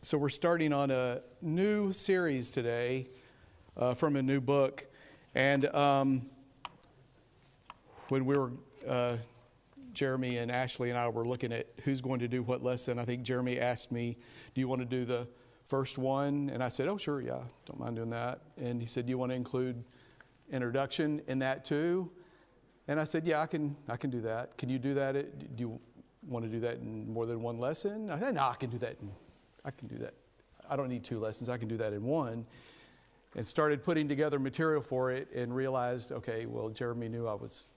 So we're starting on a new series today from a new book. And when we were, Jeremy and Ashley and I were looking at who's going to do what lesson, I think Jeremy asked me, do you want to do the first one? And I said, oh, sure, yeah, don't mind doing that. And he said, do you want to include introduction in that too? And I said, yeah, I can do that. Can you do that? Do you want to do that in more than one lesson? I said, no, I can do that. I can do that. I don't need two lessons. I can do that in one. And started putting together material for it and realized, okay, well, Jeremy knew I was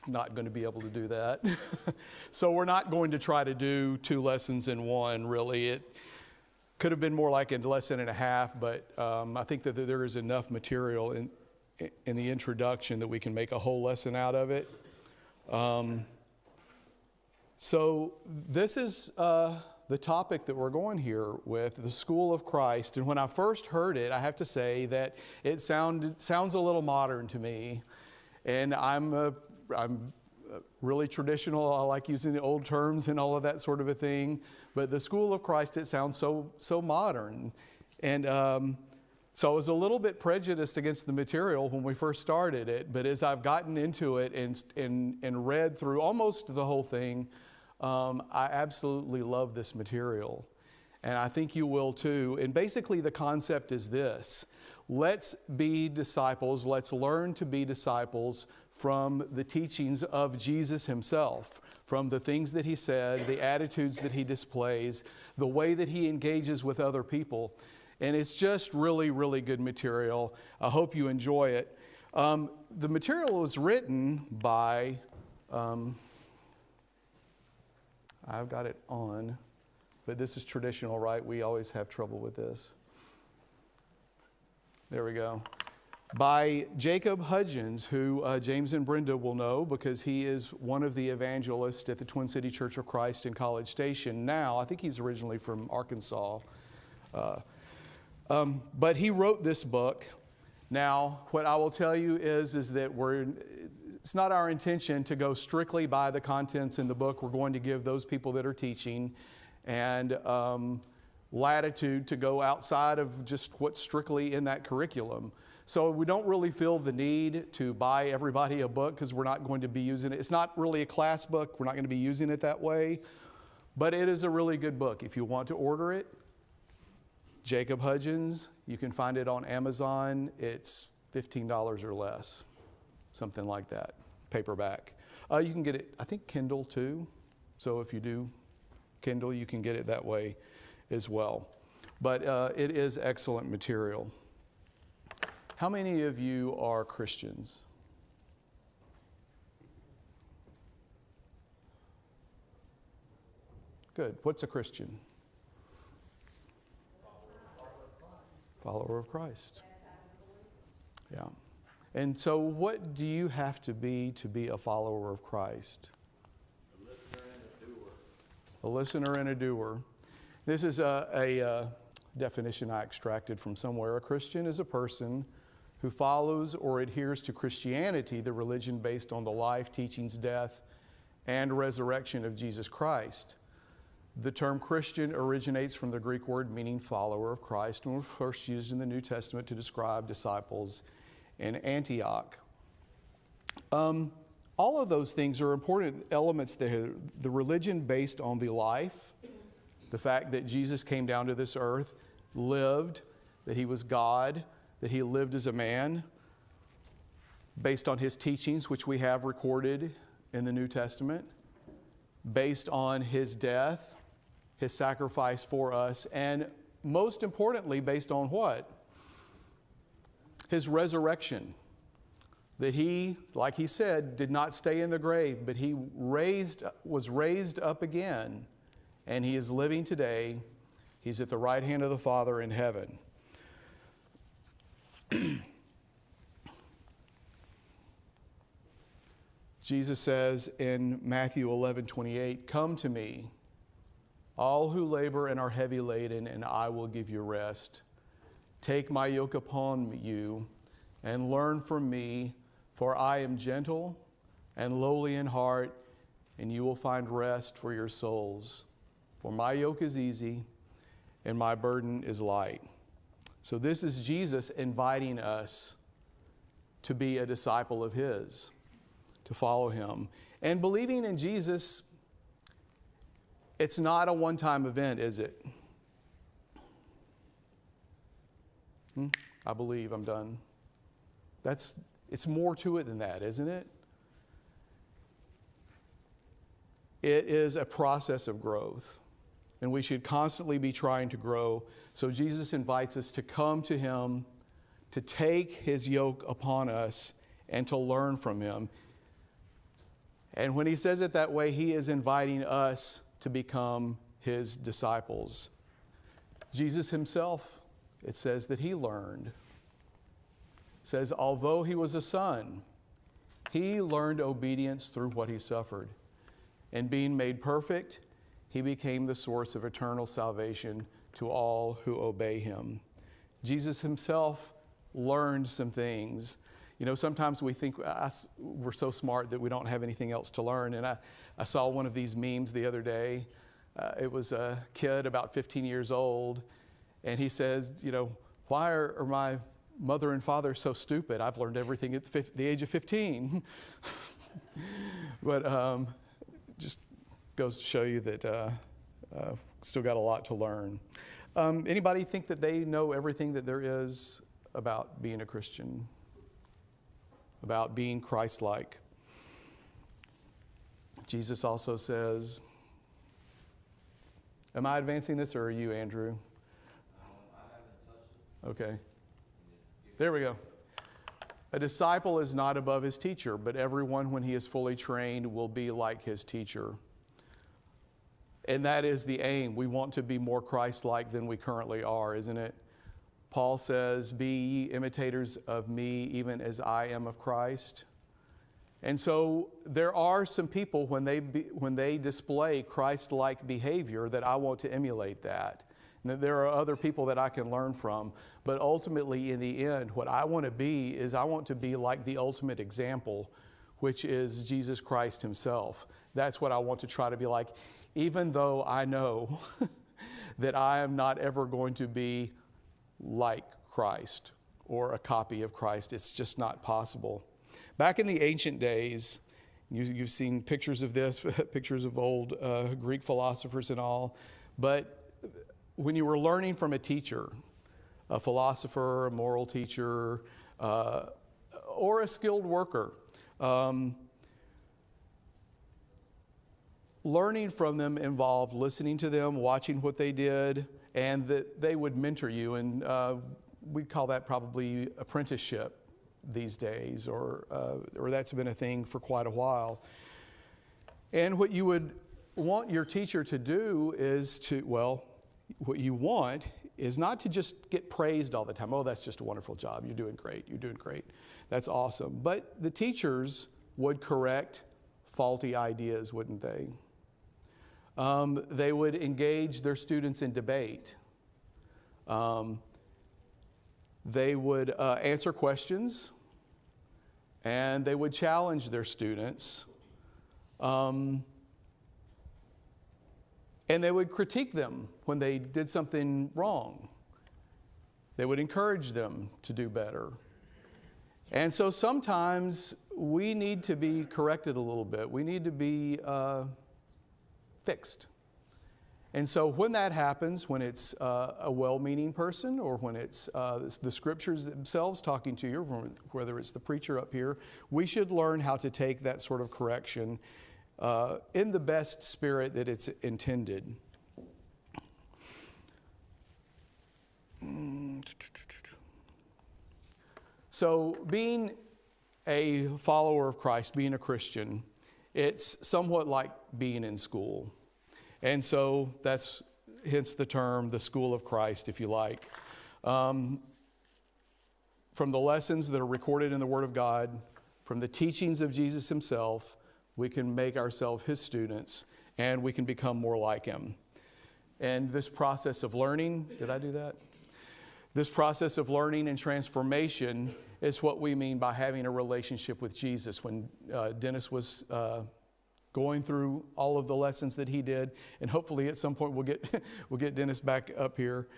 not going to be able to do that. So we're not going to try to do two lessons in one, really. It could have been more like a lesson and a half, but I think that there is enough material in the introduction that we can make a whole lesson out of it. So this is the topic that we're going here with, the School of Christ. And when I first heard it, I have to say that it sounds a little modern to me. And I'm really traditional. I like using the old terms and all of that sort of a thing. But the School of Christ, it sounds so modern. And so I was a little bit prejudiced against the material when we first started it. But as I've gotten into it and read through almost the whole thing, I absolutely love this material, and I think you will too. And basically the concept is this: let's be disciples, let's learn to be disciples from the teachings of Jesus himself, from the things that he said, the attitudes that he displays, the way that he engages with other people. And it's just really, really good material. I hope you enjoy it. The material was written by... I've got it on, but this is traditional, right? We always have trouble with this. There we go. By Jacob Hudgens, who James and Brenda will know because he is one of the evangelists at the Twin City Church of Christ in College Station now. I think he's originally from Arkansas. But he wrote this book. Now, what I will tell you is that it's not our intention to go strictly by the contents in the book. We're going to give those people that are teaching and latitude to go outside of just what's strictly in that curriculum. So we don't really feel the need to buy everybody a book because we're not going to be using it. It's not really a class book. We're not going to be using it that way. But it is a really good book. If you want to order it, Jacob Hudgens, you can find it on Amazon. It's $15 or less. Something like that, paperback. You can get it, I think, Kindle too. So if you do Kindle, you can get it that way as well. But it is excellent material. How many of you are Christians? Good. What's a Christian? Follower of Christ. Yeah. And so what do you have to be a follower of Christ? A listener and a doer. A listener and a doer. This is a definition I extracted from somewhere. A Christian is a person who follows or adheres to Christianity, the religion based on the life, teachings, death, and resurrection of Jesus Christ. The term Christian originates from the Greek word meaning follower of Christ and was first used in the New Testament to describe disciples in Antioch. All of those things are important elements there. The religion based on the life, the fact that Jesus came down to this earth, lived, that he was God, that he lived as a man, based on his teachings, which we have recorded in the New Testament, based on his death, his sacrifice for us, and most importantly, based on what? His resurrection, that he, like he said, did not stay in the grave, but he was raised up again, and he is living today. He's at the right hand of the Father in heaven. Jesus says in Matthew 11:28, "Come to me, all who labor and are heavy laden, and I will give you rest. Take my yoke upon you and learn from me, for I am gentle and lowly in heart, and you will find rest for your souls. For my yoke is easy and my burden is light. So this is Jesus inviting us to be a disciple of his, to follow him. And believing in Jesus, it's not a one-time event, is it? I believe I'm done. It's more to it than that, isn't it? It is a process of growth, and we should constantly be trying to grow. So Jesus invites us to come to him, to take his yoke upon us, and to learn from him. And when he says it that way, he is inviting us to become his disciples. Jesus himself, it says that he learned. It says, although he was a son, he learned obedience through what he suffered. And being made perfect, he became the source of eternal salvation to all who obey him. Jesus himself learned some things. You know, sometimes we think we're so smart that we don't have anything else to learn. And I saw one of these memes the other day. It was a kid about 15 years old. And he says, you know, why are my mother and father so stupid? I've learned everything at the age of 15. But just goes to show you that still got a lot to learn. Anybody think that they know everything that there is about being a Christian? About being Christ-like? Jesus also says, am I advancing this or are you, Andrew? I haven't touched it. Okay. There we go. A disciple is not above his teacher, but everyone, when he is fully trained, will be like his teacher. And that is the aim. We want to be more Christ-like than we currently are, isn't it? Paul says, be ye imitators of me, even as I am of Christ. And so there are some people, when they display Christ-like behavior, that I want to emulate that. And that there are other people that I can learn from. But ultimately, in the end, what I want to be is I want to be like the ultimate example, which is Jesus Christ himself. That's what I want to try to be like, even though I know that I am not ever going to be like Christ or a copy of Christ. It's just not possible. Back in the ancient days, you've seen pictures of this, pictures of old Greek philosophers and all, but when you were learning from a teacher, a philosopher, a moral teacher, or a skilled worker, learning from them involved listening to them, watching what they did, and that they would mentor you. And we call that probably apprenticeship these days, or that's been a thing for quite a while. And what you would want your teacher to do is what you want is not to just get praised all the time. Oh, that's just a wonderful job. You're doing great. You're doing great. That's awesome. But the teachers would correct faulty ideas, wouldn't they? They would engage their students in debate. They would answer questions, and they would challenge their students. And they would critique them when they did something wrong. They would encourage them to do better. And so sometimes we need to be corrected a little bit. We need to be fixed. And so when that happens, when it's a well-meaning person or when it's the scriptures themselves talking to you, whether it's the preacher up here, we should learn how to take that sort of correction in the best spirit that it's intended. So being a follower of Christ, being a Christian, it's somewhat like being in school. And so that's hence the term, the school of Christ, if you like. From the lessons that are recorded in the Word of God, from the teachings of Jesus himself, we can make ourselves his students, and we can become more like him. And this process of learning, did I do that? This process of learning and transformation is what we mean by having a relationship with Jesus. When Dennis was going through all of the lessons that he did, and hopefully at some point we'll get Dennis back up here.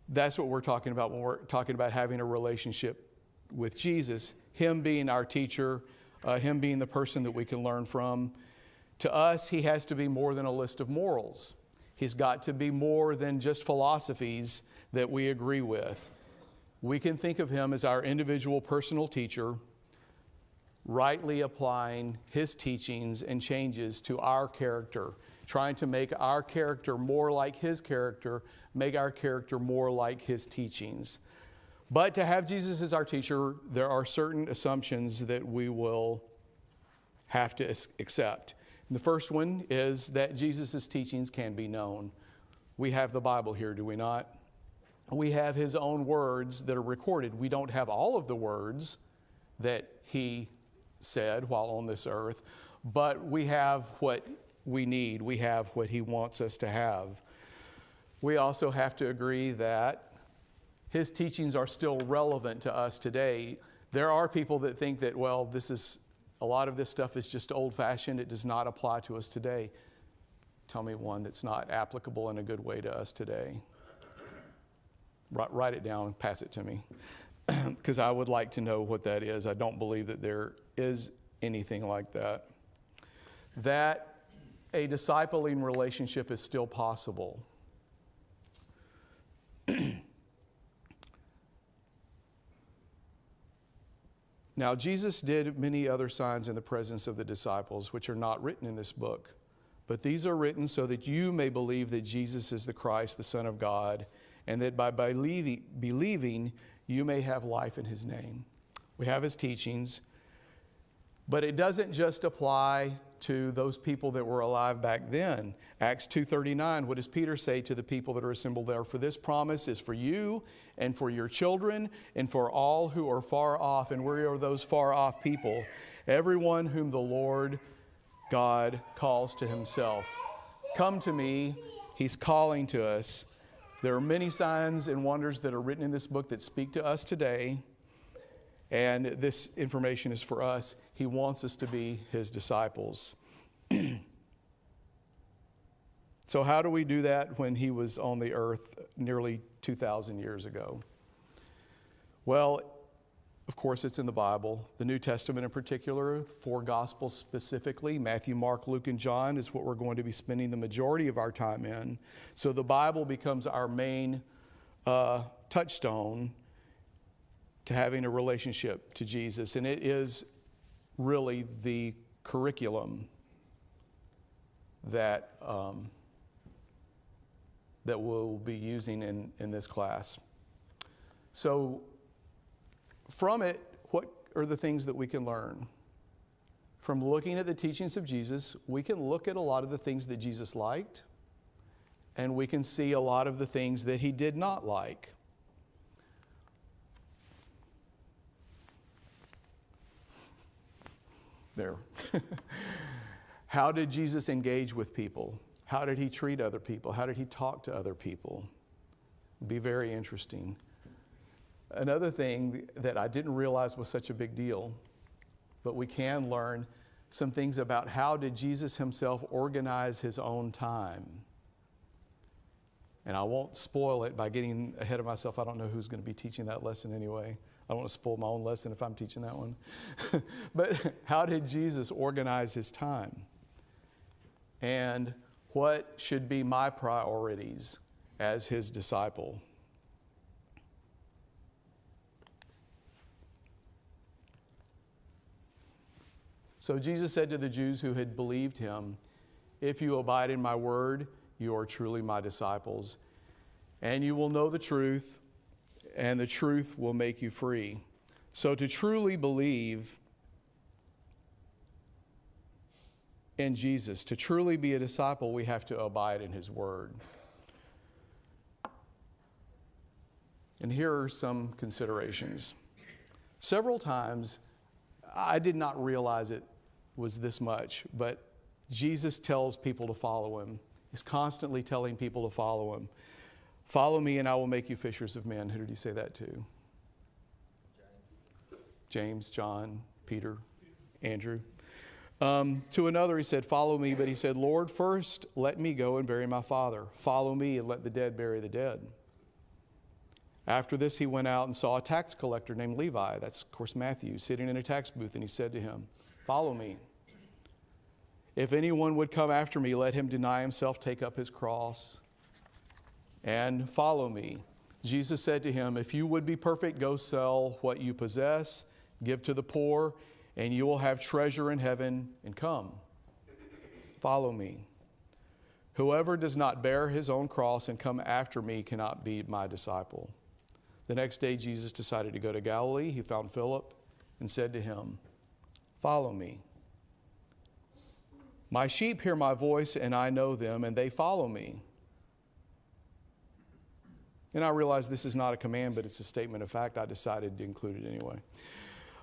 That's what we're talking about when we're talking about having a relationship with Jesus, him being our teacher, him being the person that we can learn from. To us, he has to be more than a list of morals. He's got to be more than just philosophies that we agree with. We can think of him as our individual personal teacher, rightly applying his teachings and changes to our character, trying to make our character more like his character, make our character more like his teachings. But to have Jesus as our teacher, there are certain assumptions that we will have to accept. And the first one is that Jesus' teachings can be known. We have the Bible here, do we not? We have his own words that are recorded. We don't have all of the words that he said while on this earth, but we have what we need. We have what he wants us to have. We also have to agree that his teachings are still relevant to us today. There are people that think that, well, a lot of this stuff is just old-fashioned. It does not apply to us today. Tell me one that's not applicable in a good way to us today. Write it down and pass it to me, because I would like to know what that is. I don't believe that there is anything like that. That a discipling relationship is still possible. Now, Jesus did many other signs in the presence of the disciples, which are not written in this book. But these are written so that you may believe that Jesus is the Christ, the Son of God, and that by believing you may have life in his name. We have his teachings, but it doesn't just apply to those people that were alive back then. Acts 2:39, what does Peter say to the people that are assembled there? For this promise is for you and for your children and for all who are far off. And where are those far off people? Everyone whom the Lord God calls to himself. Come to me. He's calling to us. There are many signs and wonders that are written in this book that speak to us today. And this information is for us. He wants us to be his disciples. So how do we do that when he was on the earth nearly 2,000 years ago? Well, of course, it's in the Bible. The New Testament in particular, 4 Gospels specifically, Matthew, Mark, Luke, and John is what we're going to be spending the majority of our time in. So the Bible becomes our main touchstone to having a relationship to Jesus. And it is really the curriculum that we'll be using in this class. So from it, what are the things that we can learn? From looking at the teachings of Jesus, we can look at a lot of the things that Jesus liked, and we can see a lot of the things that he did not like. There. How did Jesus engage with people? How did he treat other people? How did he talk to other people? It'd be very interesting. Another thing that I didn't realize was such a big deal, but we can learn some things about how did Jesus himself organize his own time. And I won't spoil it by getting ahead of myself. I don't know who's going to be teaching that lesson anyway. I don't want to spoil my own lesson if I'm teaching that one. But how did Jesus organize his time? And what should be my priorities as his disciple? So Jesus said to the Jews who had believed him, "If you abide in my word, you are truly my disciples, and you will know the truth, and the truth will make you free." So to truly believe in Jesus, to truly be a disciple, we have to abide in his word. And here are some considerations. Several times, I did not realize it was this much, but Jesus tells people to follow him. He's constantly telling people to follow him. Follow me and I will make you fishers of men. Who did he say that to? James, John, Peter, Andrew. To another he said, follow me. But he said, Lord, first let me go and bury my father. Follow me and let the dead bury the dead. After this he went out and saw a tax collector named Levi, that's of course Matthew, sitting in a tax booth, and he said to him, follow me. If anyone would come after me, let him deny himself, take up his cross, and follow me. Jesus said to him, if you would be perfect, go sell what you possess, give to the poor, and you will have treasure in heaven, and come. Follow me. Whoever does not bear his own cross and come after me cannot be my disciple. The next day Jesus decided to go to Galilee. He found Philip and said to him, follow me. My sheep hear my voice, and I know them, and they follow me. And I realize this is not a command, but it's a statement of fact. I decided to include it anyway.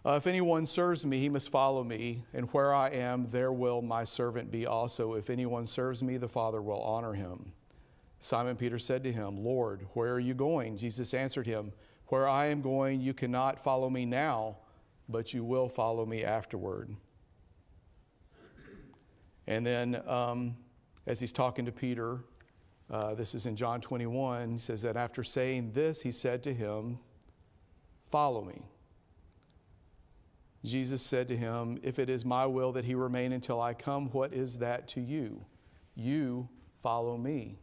If anyone serves me, he must follow me, and where I am, there will my servant be also. If anyone serves me, the Father will honor him. Simon Peter said to him, Lord, where are you going? Jesus answered him, where I am going, you cannot follow me now, but you will follow me afterward. And then as he's talking to Peter, this is in John 21, he says that after saying this, he said to him, follow me. Jesus said to him, if it is my will that he remain until I come, what is that to you? You follow me.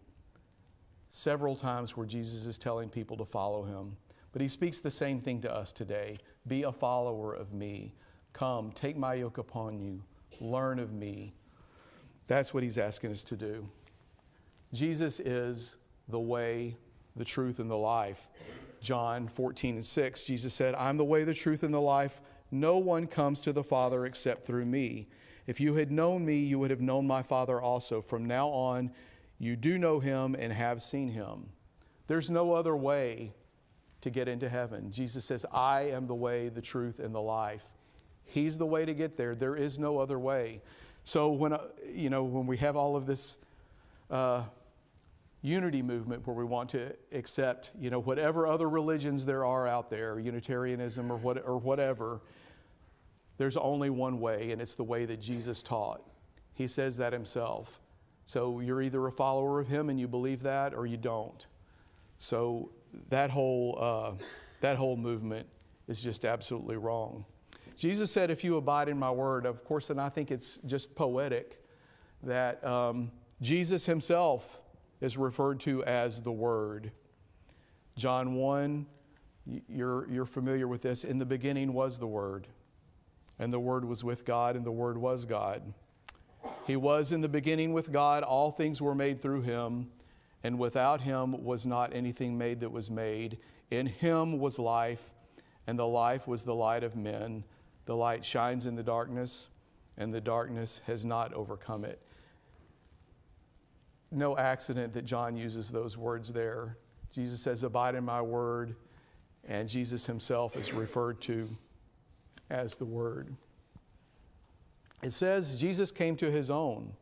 Several times where Jesus is telling people to follow him. But he speaks the same thing to us today. Be a follower of me. Come, take my yoke upon you. Learn of me. That's what he's asking us to do. Jesus is the way, the truth, and the life. John 14:6, Jesus said, I'm the way, the truth, and the life. No one comes to the Father except through me. If you had known me, you would have known my Father also. From now on, you do know him and have seen him. There's no other way to get into heaven. Jesus says, I am the way, the truth, and the life. He's the way to get there. There is no other way. So when we have all of this unity movement where we want to accept, whatever other religions there are out there, Unitarianism or whatever, there's only one way, and it's the way that Jesus taught. He says that himself. So you're either a follower of him and you believe that, or you don't. So that whole movement is just absolutely wrong. Jesus said, if you abide in my word, of course, and I think it's just poetic that Jesus himself is referred to as the Word. John 1, you're familiar with this. In the beginning was the Word, and the Word was with God, and the Word was God. He was in the beginning with God. All things were made through him, and without him was not anything made that was made. In him was life, and the life was the light of men. The light shines in the darkness, and the darkness has not overcome it. No accident that John uses those words there. Jesus says, abide in my word, and Jesus himself is referred to as the Word. It says Jesus came to his own.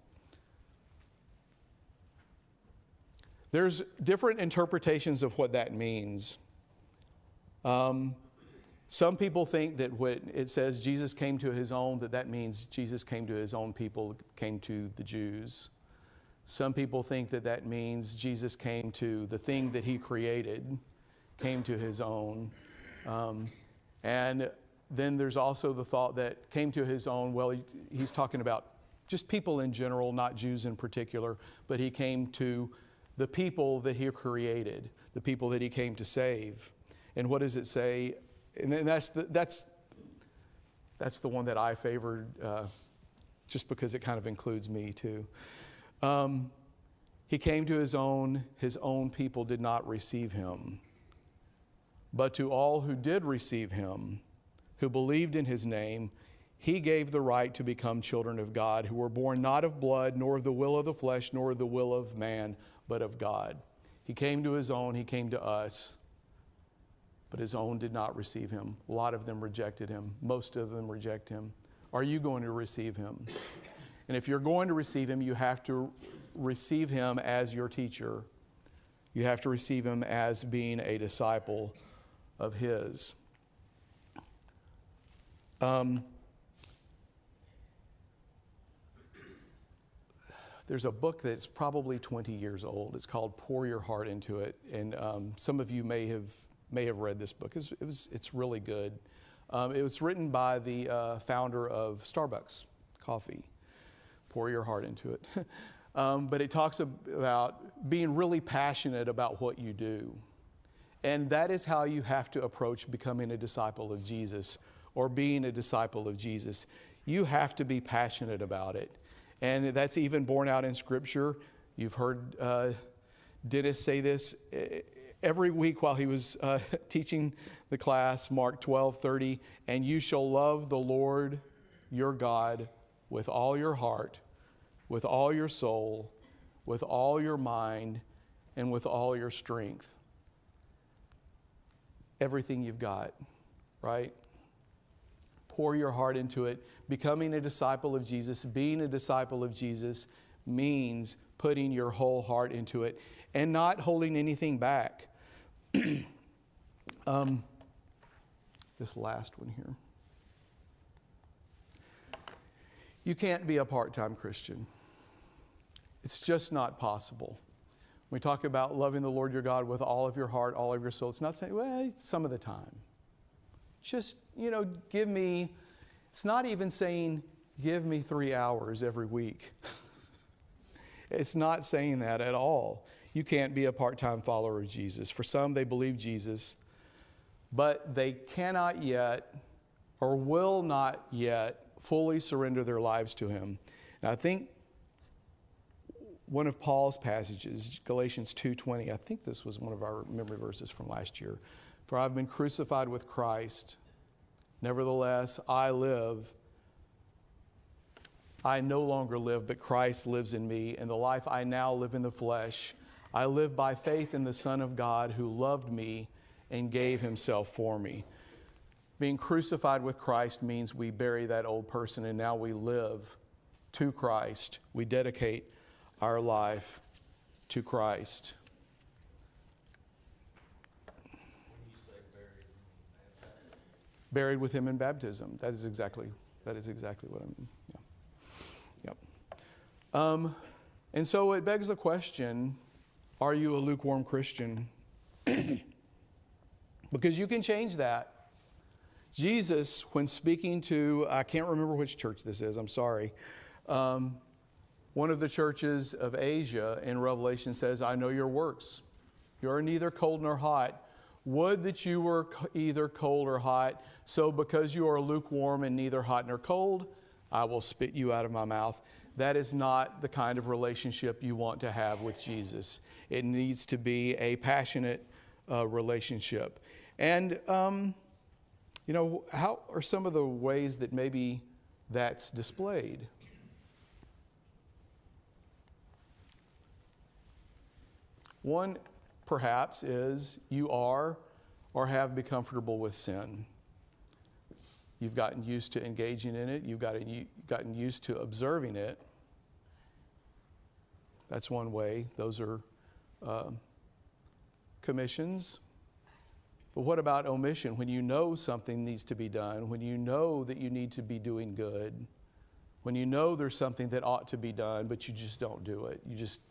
There's different interpretations of what that means. Some people think that when it says Jesus came to his own, that means Jesus came to his own people, came to the Jews. Some people think that means Jesus came to the thing that he created, came to his own. And then there's also the thought that came to his own, well, he's talking about just people in general, not Jews in particular, but he came to the people that he created, the people that he came to save. And what does it say? And that's the one that I favored, just because it kind of includes me too. He came to his own people did not receive him. But to all who did receive him, who believed in his name, he gave the right to become children of God, who were born not of blood, nor of the will of the flesh, nor of the will of man, but of God. He came to his own, he came to us, but his own did not receive him. A lot of them rejected him. Most of them reject him. Are you going to receive him? And if you're going to receive him, you have to receive him as your teacher. You have to receive him as being a disciple of his. There's a book that's probably 20 years old. It's called Pour Your Heart Into It. And some of you may have read this book. It's really good. It was written by the founder of Starbucks coffee. Pour your heart into it. But it talks about being really passionate about what you do. And that is how you have to approach becoming a disciple of Jesus or being a disciple of Jesus. You have to be passionate about it. And that's even borne out in Scripture. You've heard Dennis say this every week while he was teaching the class, Mark 12:30, and you shall love the Lord your God with all your heart, with all your soul, with all your mind, and with all your strength. Everything you've got, right? Pour your heart into it. Becoming a disciple of Jesus, being a disciple of Jesus means putting your whole heart into it and not holding anything back. This last one here. You can't be a part-time Christian. It's just not possible. When we talk about loving the Lord your God with all of your heart, all of your soul, it's not saying, well, some of the time. Just, give me, it's not even saying, give me 3 hours every week. It's not saying that at all. You can't be a part-time follower of Jesus. For some, they believe Jesus, but they cannot yet or will not yet fully surrender their lives to Him. Now, I think one of Paul's passages, Galatians 2:20, I think this was one of our memory verses from last year. For I've been crucified with Christ. Nevertheless, I live. I no longer live, but Christ lives in me. And the life I now live in the flesh, I live by faith in the Son of God who loved me and gave Himself for me. Being crucified with Christ means we bury that old person and now we live to Christ. We dedicate our life to Christ. Buried with Him in baptism. That is exactly what I mean. Yeah. Yep. And so it begs the question, are you a lukewarm Christian? Because you can change that. Jesus, when speaking to, I can't remember which church this is, I'm sorry. One of the churches of Asia in Revelation says, I know your works. You are neither cold nor hot. Would that you were either cold or hot. So because you are lukewarm and neither hot nor cold, I will spit you out of my mouth. That is not the kind of relationship you want to have with Jesus. It needs to be a passionate relationship. And, how are some of the ways that maybe that's displayed? One, perhaps, is you are or have become comfortable with sin. You've gotten used to engaging in it. You've gotten used to observing it. That's one way. Those are commissions. But what about omission? When you know something needs to be done, when you know that you need to be doing good, when you know there's something that ought to be done, but you just don't do it. You just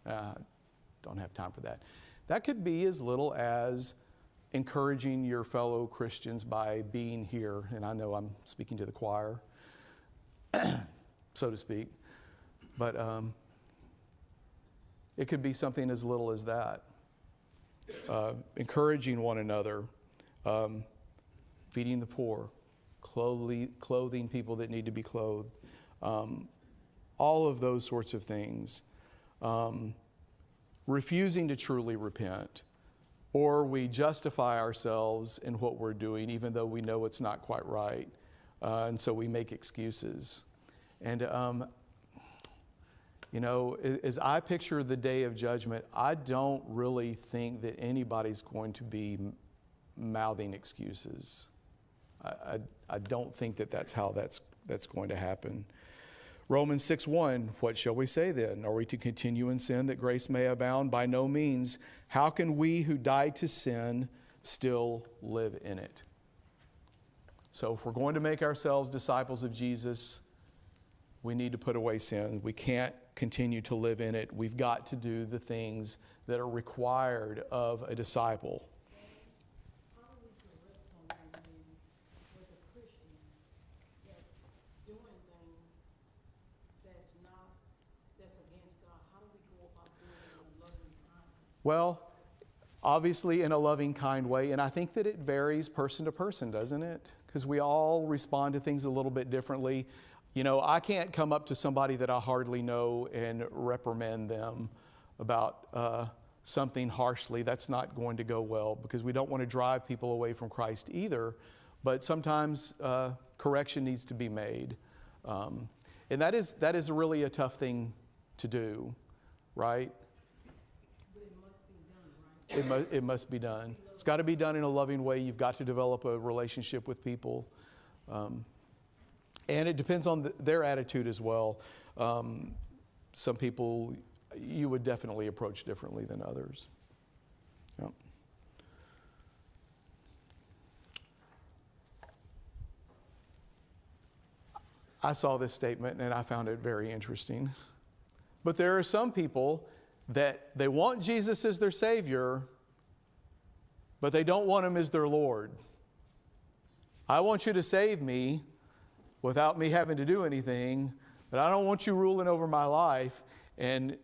don't have time for that. That could be as little as encouraging your fellow Christians by being here. And I know I'm speaking to the choir, so to speak. But it could be something as little as that. Encouraging one another, feeding the poor, clothing people that need to be clothed, all of those sorts of things. Refusing to truly repent, or we justify ourselves in what we're doing even though we know it's not quite right, and so we make excuses. And as I picture the day of judgment, I don't really think that anybody's going to be mouthing excuses. I don't think that that's how that's going to happen. Romans 6:1, what shall we say then? Are we to continue in sin that grace may abound? By no means. How can we who died to sin still live in it? So if we're going to make ourselves disciples of Jesus, we need to put away sin. We can't continue to live in it. We've got to do the things that are required of a disciple. How do we correct someone who was a Christian that's doing things that's against God? How do we go about doing it in a loving, kind way? Well, obviously in a loving, kind way, and I think that it varies person to person, doesn't it? Because we all respond to things a little bit differently. You know, I can't come up to somebody that I hardly know and reprimand them about something harshly. That's not going to go well, because we don't want to drive people away from Christ either. But sometimes correction needs to be made. And that is really a tough thing to do, right? But it must be done, right? It must be done. It's got to be done in a loving way. You've got to develop a relationship with people. And it depends on their attitude as well. Some people you would definitely approach differently than others. Yep. I saw this statement and I found it very interesting. But there are some people that they want Jesus as their Savior, but they don't want Him as their Lord. I want you to save me without me having to do anything, but I don't want you ruling over my life and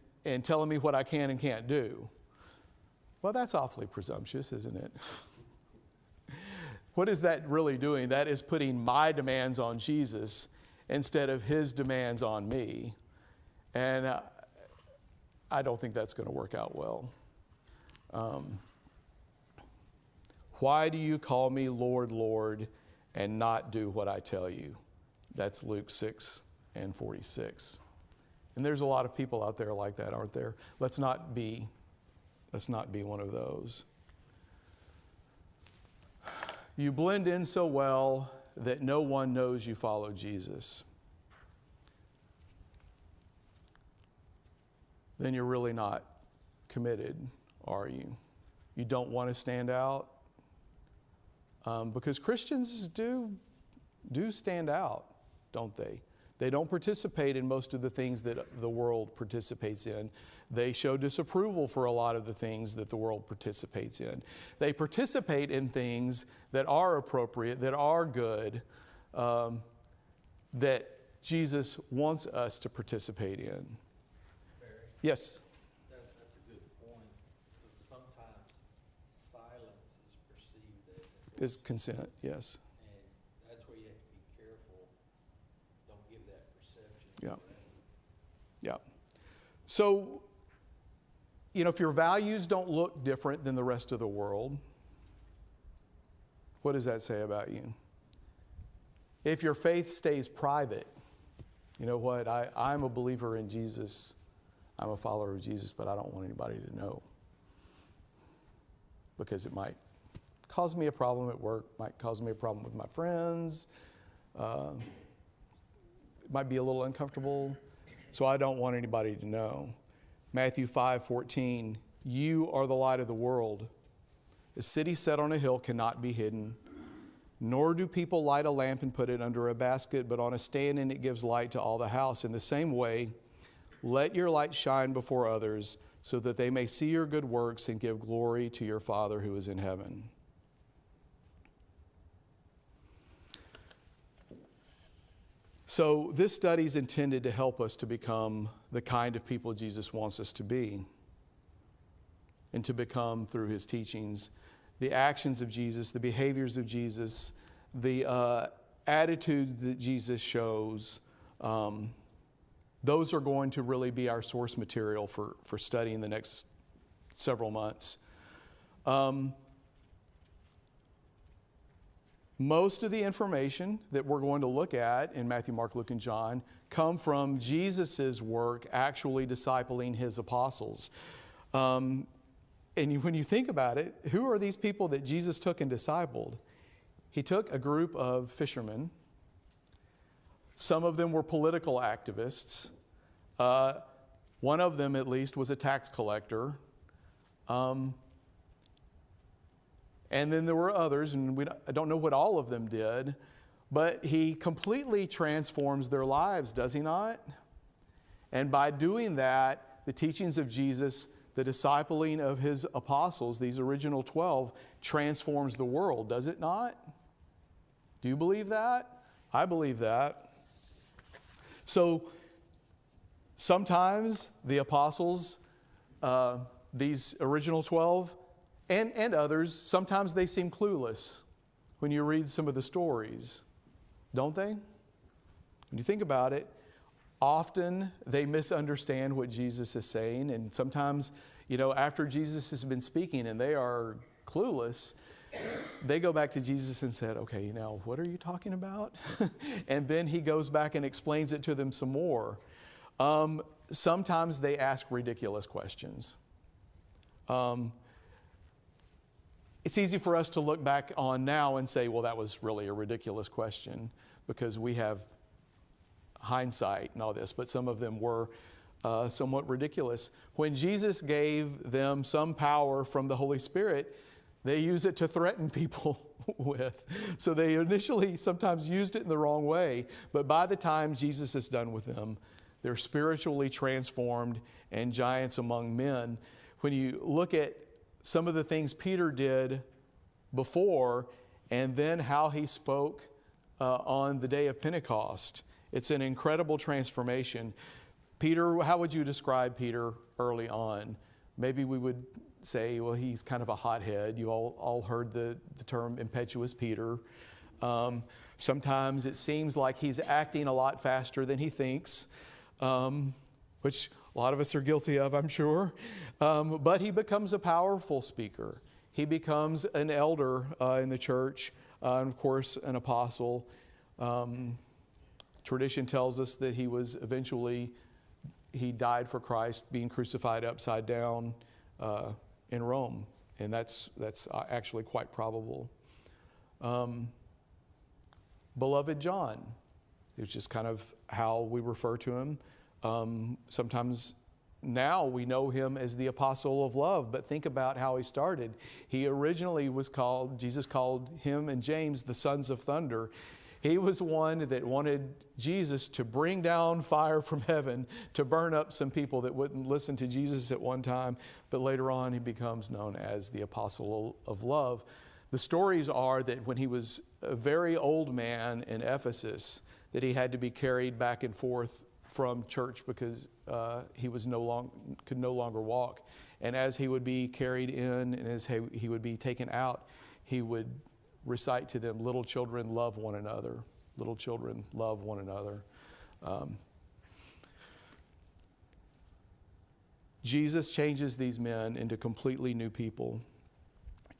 telling me what I can and can't do. Well, that's awfully presumptuous, isn't it? What is that really doing? That is putting my demands on Jesus instead of His demands on me. And I don't think that's going to work out well. Why do you call me Lord, Lord, and not do what I tell you? That's Luke 6:46. And there's a lot of people out there like that, aren't there? Let's not be one of those. You blend in so well that no one knows you follow Jesus. Then you're really not committed, are you? You don't want to stand out? Because Christians do stand out, don't they? They don't participate in most of the things that the world participates in. They show disapproval for a lot of the things that the world participates in. They participate in things that are appropriate, that are good, that Jesus wants us to participate in. Barry, Yes? that's a good point, because sometimes silence is perceived as Is consent, yes. and that's where you have to be careful. Don't give that perception. Yeah. Yeah. So, if your values don't look different than the rest of the world, what does that say about you? If your faith stays private, you know what? I'm a believer in Jesus. I'm a follower of Jesus, but I don't want anybody to know, because it might cause me a problem at work, might cause me a problem with my friends. It might be a little uncomfortable, so I don't want anybody to know. Matthew 5:14, you are the light of the world. A city set on a hill cannot be hidden, nor do people light a lamp and put it under a basket, but on a stand, and it gives light to all the house. In the same way, let your light shine before others, so that they may see your good works and give glory to your Father who is in heaven. So this study is intended to help us to become the kind of people Jesus wants us to be, and to become, through His teachings, the actions of Jesus, the behaviors of Jesus, the attitude that Jesus shows. Those are going to really be our source material for studying the next several months. Most of the information that we're going to look at in Matthew, Mark, Luke, and John come from Jesus' work actually discipling His apostles. And when you think about it, who are these people that Jesus took and discipled? He took a group of fishermen. Some of them were political activists. One of them, at least, was a tax collector. And then there were others, and I don't know what all of them did, but He completely transforms their lives, does He not? And by doing that, the teachings of Jesus, the discipling of his apostles, these original 12, transforms the world, does it not? Do you believe that? I believe that. So sometimes the apostles, these original 12, and others, sometimes they seem clueless when you read some of the stories, don't they? When you think about it, often they misunderstand what Jesus is saying, and sometimes, after Jesus has been speaking and they are clueless, they go back to Jesus and said, okay, now what are you talking about? And then he goes back and explains it to them some more. Sometimes they ask ridiculous questions. It's easy for us to look back on now and say, well, that was really a ridiculous question because we have hindsight and all this, but some of them were somewhat ridiculous. When Jesus gave them some power from the Holy Spirit, they use it to threaten people with. So they initially sometimes used it in the wrong way, but by the time Jesus is done with them, they're spiritually transformed and giants among men. When you look at some of the things Peter did before and then how he spoke on the day of Pentecost, it's an incredible transformation. Peter, how would you describe Peter early on? Maybe we would say, well, he's kind of a hothead. You all heard the term impetuous Peter. Sometimes it seems like he's acting a lot faster than he thinks, which a lot of us are guilty of, I'm sure. But he becomes a powerful speaker. He becomes an elder in the church, and of course, an apostle. Tradition tells us that he died for Christ, being crucified upside down in Rome. And that's actually quite probable. Beloved John, it's just kind of how we refer to him. Sometimes now we know him as the apostle of love, but think about how he started. He originally Jesus called him and James the sons of thunder. He was one that wanted Jesus to bring down fire from heaven to burn up some people that wouldn't listen to Jesus at one time, but later on he becomes known as the apostle of love. The stories are that when he was a very old man in Ephesus, that he had to be carried back and forth from church because he could no longer walk. And as he would be carried in and as he would be taken out, he would recite to them, little children, love one another. Little children, love one another. Jesus changes these men into completely new people.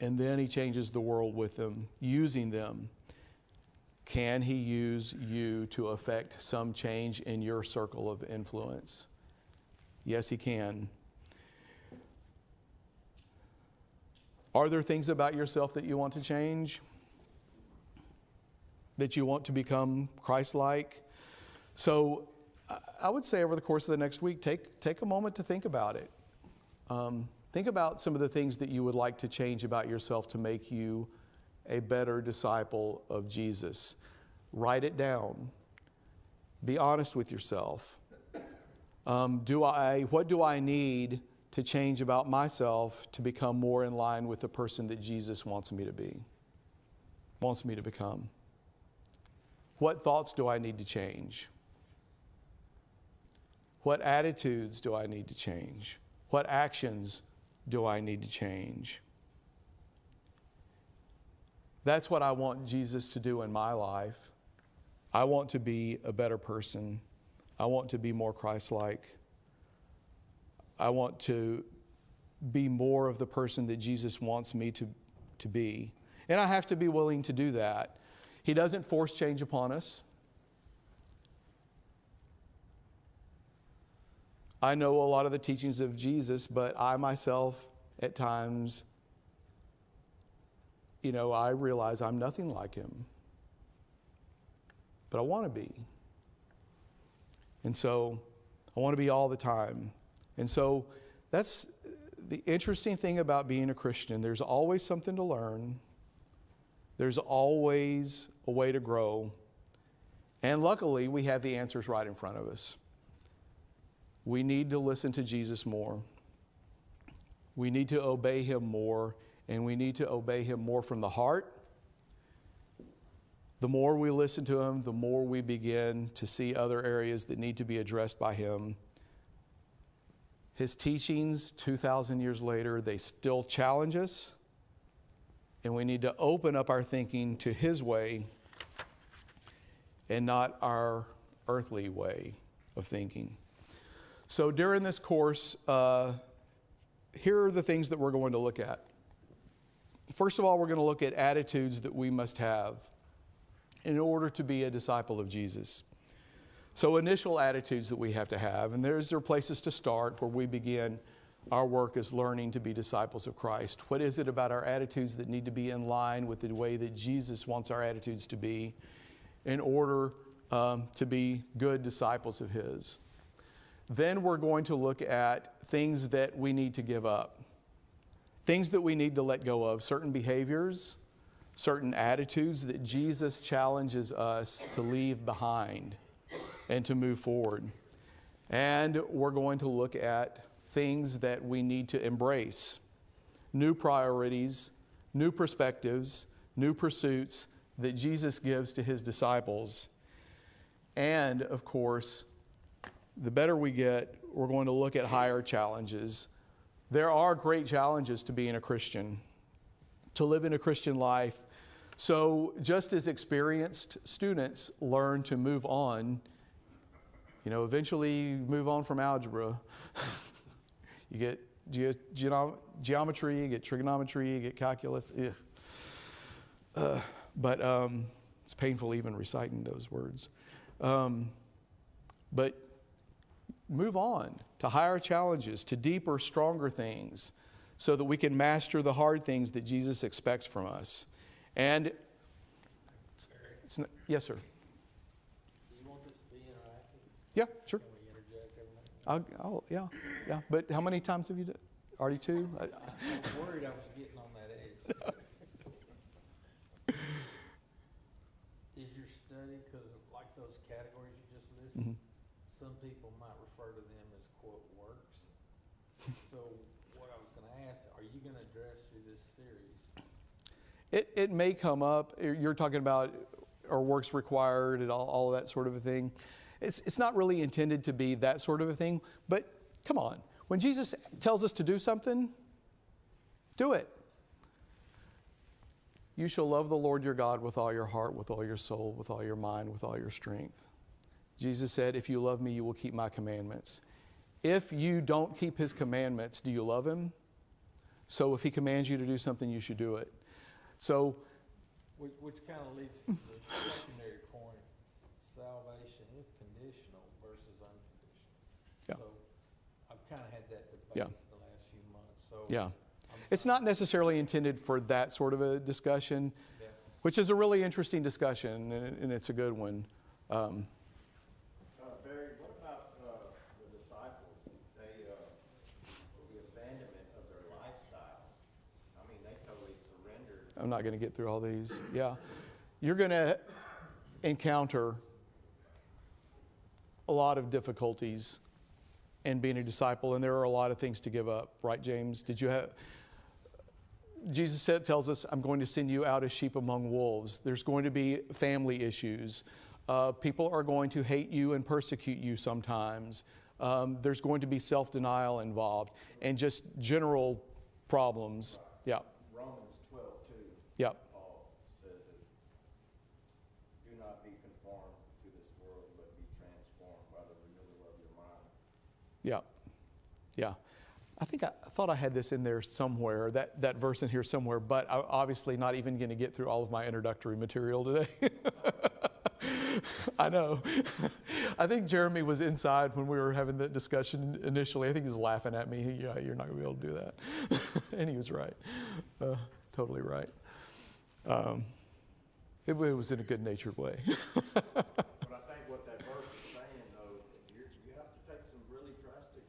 And then he changes the world with them, using them. Can he use you to affect some change in your circle of influence? Yes, he can. Are there things about yourself that you want to change? That you want to become Christ-like? So I would say over the course of the next week, take a moment to think about it. Think about some of the things that you would like to change about yourself to make you a better disciple of Jesus. Write it down. Be honest with yourself. What do I need to change about myself to become more in line with the person that Jesus wants me to be, wants me to become? What thoughts do I need to change? What attitudes do I need to change? What actions do I need to change? That's what I want Jesus to do in my life. I want to be a better person. I want to be more Christ-like. I want to be more of the person that Jesus wants me to be. And I have to be willing to do that. He doesn't force change upon us. I know a lot of the teachings of Jesus, but I myself, at times, I realize I'm nothing like him. But I want to be. And so I want to be all the time. And so that's the interesting thing about being a Christian. There's always something to learn. There's always a way to grow. And luckily, we have the answers right in front of us. We need to listen to Jesus more. We need to obey him more, and we need to obey him more from the heart. The more we listen to him, the more we begin to see other areas that need to be addressed by him. His teachings, 2,000 years later, they still challenge us, and we need to open up our thinking to his way and not our earthly way of thinking. So during this course, here are the things that we're going to look at. First of all, we're going to look at attitudes that we must have in order to be a disciple of Jesus. So initial attitudes that we have to have, and there are places to start where we begin our work as learning to be disciples of Christ. What is it about our attitudes that need to be in line with the way that Jesus wants our attitudes to be in order to be good disciples of his? Then we're going to look at things that we need to give up, things that we need to let go of, certain behaviors, certain attitudes that Jesus challenges us to leave behind and to move forward. And we're going to look at things that we need to embrace, new priorities, new perspectives, new pursuits that Jesus gives to his disciples. And, of course, the better we get, we're going to look at higher challenges. There are great challenges to being a Christian, to live in a Christian life. So just as experienced students learn to move on, eventually you move on from algebra. You get geometry, you get trigonometry, you get calculus. But it's painful even reciting those words. But move on to higher challenges, to deeper, stronger things, so that we can master the hard things that Jesus expects from us. And yes, sir. Do you want this to be interactive? Yeah, sure. Can we interject every now and Yeah. But how many times have you done? Already two? then? I was worried I was getting on that edge. Is your study, because like those categories you just listed, some people might refer to them as, quote, works. So what I was going to ask, are you going to address through this series? It may come up. You're talking about are works required and all of that sort of a thing. It's not really intended to be that sort of a thing. But come on, when Jesus tells us to do something, do it. You shall love the Lord your God with all your heart, with all your soul, with all your mind, with all your strength. Jesus said, if you love me, you will keep my commandments. If you don't keep his commandments, do you love him? So if he commands you to do something, you should do it. So, Which kind of leads to the secondary point. Salvation is conditional versus unconditional. Yeah. So I've kind of had that debate Yeah. the last few months. So yeah. It's not necessarily intended for that sort of a discussion, yeah. which is a really interesting discussion, and it's a good one. Barry, what about the disciples? The abandonment of their lifestyles. I mean, they totally surrendered. I'm not going to get through all these. Yeah. You're going to encounter a lot of difficulties in being a disciple, and there are a lot of things to give up. Right, James? Jesus tells us, I'm going to send you out as sheep among wolves. There's going to be family issues. People are going to hate you and persecute you sometimes. There's going to be self-denial involved and just general problems. Yeah. Romans 12:2. Yeah. Paul says that do not be conformed to this world, but be transformed by the renewal of your mind. Yeah. Yeah. I thought I had this in there somewhere, that verse in here somewhere, but I'm obviously not even going to get through all of my introductory material today. I know. I think Jeremy was inside when we were having that discussion initially. I think he was laughing at me. Yeah, you're not going to be able to do that. And he was right. Totally right. It was in a good-natured way. But I think what that verse is saying, though, you have to take some really drastic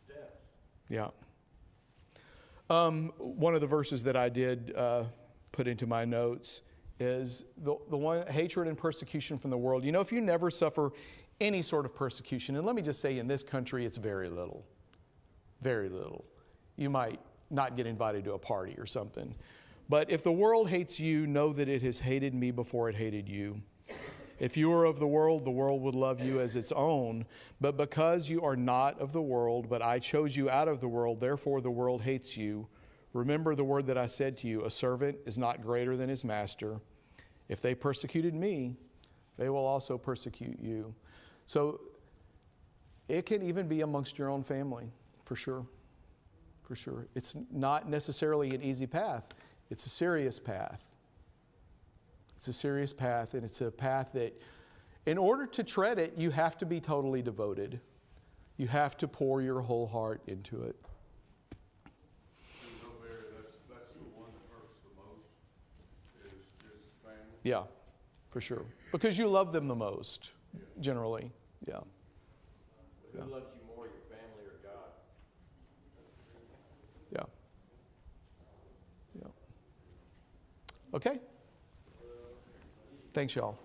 steps. Yeah. One of the verses that I did put into my notes is the one, hatred and persecution from the world. You know, if you never suffer any sort of persecution. And let me just say, in this country, it's very little. Very little. You might not get invited to a party or something. But if the world hates you, know that it has hated me before it hated you. If you were of the world would love you as its own. But because you are not of the world, but I chose you out of the world, therefore the world hates you. Remember the word that I said to you, a servant is not greater than his master. If they persecuted me, they will also persecute you. So it can even be amongst your own family, for sure. For sure. It's not necessarily an easy path. It's a serious path. It's a serious path, and it's a path that, in order to tread it, you have to be totally devoted. You have to pour your whole heart into it. You know, Barry, that's the one that hurts the most, is family. Yeah, for sure. Because you love them the most, generally. Yeah. Who loves you more, your family or God? Yeah. Yeah. Okay. Thanks, y'all.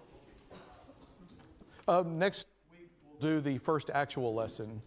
Next week, we'll do the first actual lesson.